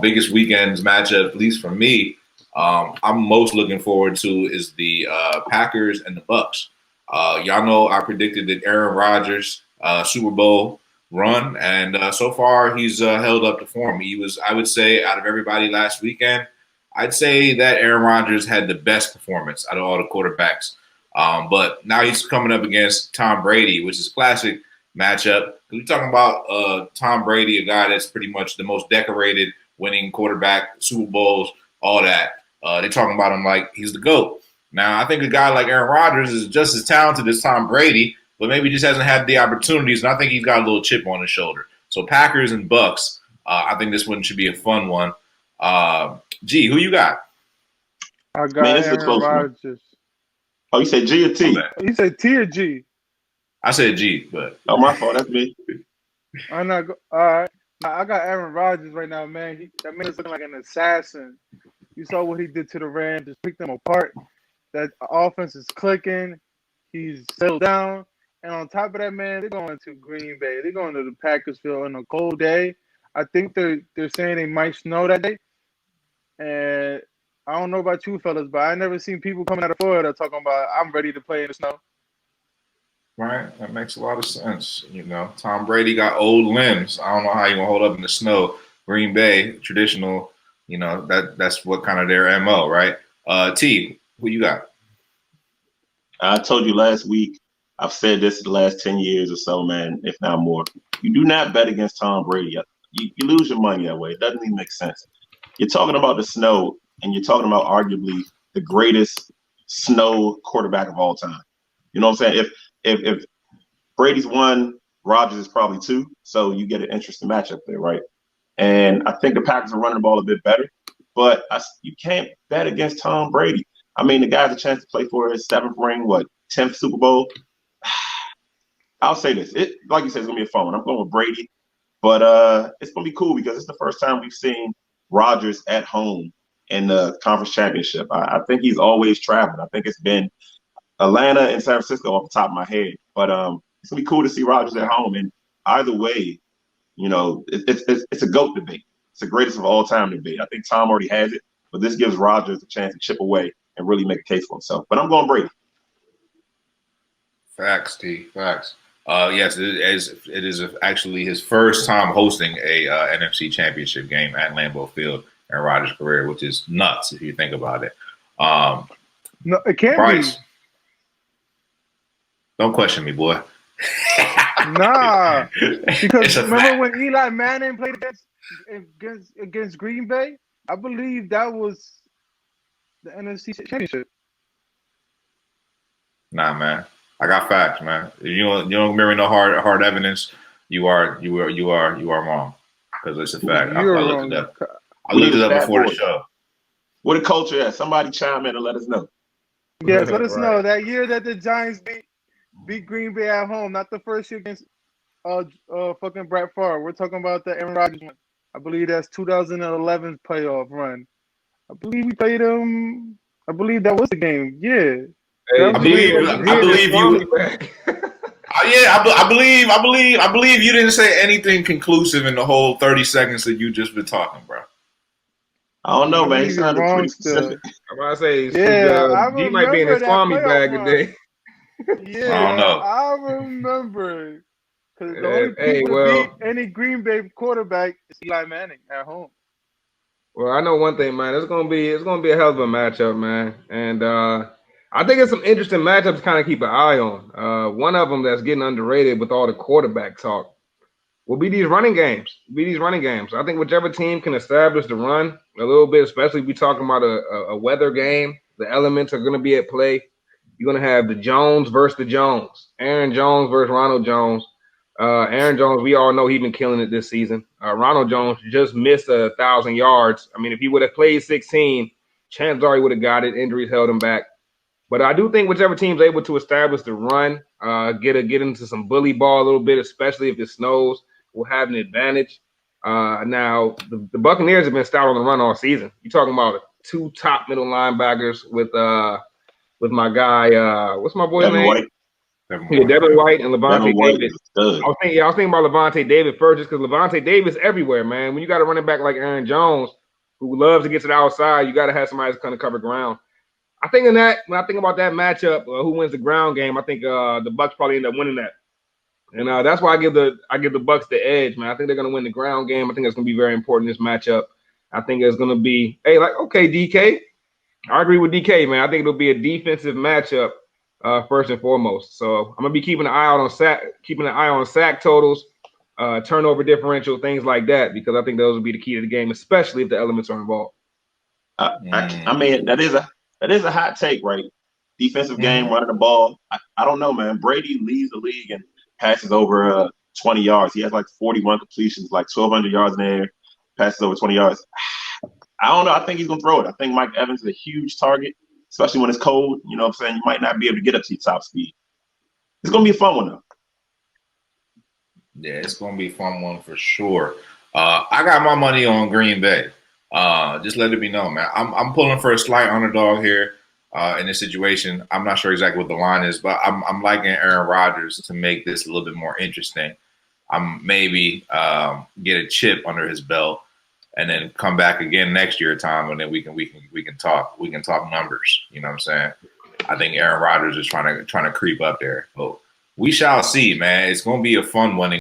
Biggest weekends matchup, at least for me, I'm most looking forward to is the Packers and the Bucks. Y'all know I predicted that Aaron Rodgers Super Bowl run, and so far he's held up to form. He was, I would say, out of everybody last weekend, I'd say that Aaron Rodgers had the best performance out of all the quarterbacks. But now he's coming up against Tom Brady, which is classic matchup. We're talking about Tom Brady, a guy that's pretty much the most decorated, winning quarterback, Super Bowls, all that. They're talking about him like he's the GOAT. Now, I think a guy like Aaron Rodgers is just as talented as Tom Brady, but maybe just hasn't had the opportunities, and I think he's got a little chip on his shoulder. So Packers and Bucks, I think this one should be a fun one. G, who you got? I got Aaron Rodgers. Oh, you said G or T? You said T or G? I said G, but my fault. That's me. I'm not. All right. I got Aaron Rodgers right now, man. That man is looking like an assassin. You saw what he did to the Rams, just picked them apart. That offense is clicking. He's settled down. And on top of that, man, they're going to Green Bay. They're going to the Packers field on a cold day. I think they're saying they might snow that day. And I don't know about you fellas, but I never seen people coming out of Florida talking about, I'm ready to play in the snow. Right, that makes a lot of sense. You know, Tom Brady got old limbs. I don't know how you're gonna hold up in the snow. Green Bay, traditional, you know, that's what kind of their MO, right? T, who you got? I told you last week, I've said this the last 10 years or so, man, if not more. You do not bet against Tom Brady. You lose your money that way. It doesn't even make sense. You're talking about the snow, and you're talking about arguably the greatest snow quarterback of all time. You know what I'm saying? If Brady's one, Rodgers is probably two, so you get an interesting matchup there, right? And I think the Packers are running the ball a bit better, but you can't bet against Tom Brady. I mean, the guy has a chance to play for his 7th ring, 10th Super Bowl. I'll say this. Like you said, it's going to be a fun one. I'm going with Brady, but it's going to be cool because it's the first time we've seen Rodgers at home in the conference championship. I think he's always traveling. I think it's been Atlanta and San Francisco off the top of my head. But it's going to be cool to see Rodgers at home. And either way, you know, it's a GOAT debate. It's the greatest of all time debate. I think Tom already has it, but this gives Rodgers a chance to chip away and really make a case for himself. But I'm going Brady. Facts, T. Facts. Yes, it is actually his first time hosting a NFC Championship game at Lambeau Field in Rodgers' career, which is nuts if you think about it. No, it can't Bryce, be. Don't question me, boy. Nah, because remember when Eli Manning played against Green Bay? I believe that was the NFC Championship. Nah, man. I got facts, man. If you don't remember no hard evidence, you are wrong. Because it's a fact. I looked it up. I looked it up before the show. What a culture is. Somebody chime in and let us know. Yes, let us know. That year that the Giants beat Green Bay at home, not the first year against fucking Brett Favre. We're talking about the Aaron Rodgers one. I believe that's 2011 playoff run. I believe we played them. I believe that was the game. Yeah. Hey, I believe you. I believe you didn't say anything conclusive in the whole 30 seconds that you just been talking, bro. I don't know, man. He sounded pretty specific. I'm about to say, he might be in his Swami bag today. Yeah, I don't know. I remember. Because the only people to beat any Green Bay quarterback is Eli Manning at home. Well, I know one thing, man. It's gonna be a hell of a matchup, man. And I think it's some interesting matchups to kind of keep an eye on. One of them that's getting underrated with all the quarterback talk will be these running games. I think whichever team can establish the run a little bit, especially if we're talking about a weather game, the elements are going to be at play. You're going to have the Jones versus the Jones, Aaron Jones versus Ronald Jones. Aaron Jones, we all know he's been killing it this season. Ronald Jones just missed 1,000 yards. I mean, if he would have played 16, chances are he would have got it. Injuries held him back. But I do think whichever team's able to establish the run, get into some bully ball a little bit, especially if it snows, will have an advantage. Now, the Buccaneers have been stout on the run all season. You're talking about 2 top middle linebackers with my guy, what's my boy's name? Yeah, Devin White and Levante Devin White David. is a stud. I was thinking about Levante David first, just because Levante Davis everywhere, man. When you got a running back like Aaron Jones, who loves to get to the outside, you got to have somebody that's going to cover ground. I think when I think about that matchup, who wins the ground game, I think the Bucs probably end up winning that, and that's why I give the Bucs the edge, man. I think they're going to win the ground game. I think it's going to be very important in this matchup. I think it's going to be, DK. I agree with DK, man. I think it'll be a defensive matchup first and foremost. So I'm gonna be keeping an eye on sack totals, turnover differential, things like that, because I think those will be the key to the game, especially if the elements are involved. I mean, that is a hot take, right? Defensive game, running the ball. I don't know, man. Brady leads the league and passes over 20 yards. He has like 41 completions, like 1,200 yards in the air, passes over 20 yards. I don't know. I think he's going to throw it. I think Mike Evans is a huge target, especially when it's cold. You know what I'm saying? You might not be able to get up to your top speed. It's going to be a fun one, though. Yeah, it's going to be a fun one for sure. I got my money on Green Bay. Just let it be known, man. I'm pulling for a slight underdog here in this situation. I'm not sure exactly what the line is, but I'm liking Aaron Rodgers to make this a little bit more interesting. I'm maybe get a chip under his belt and then come back again next year time, and then we can talk numbers. You know what I'm saying? I think Aaron Rodgers is trying to creep up there. But we shall see, man. It's going to be a fun one.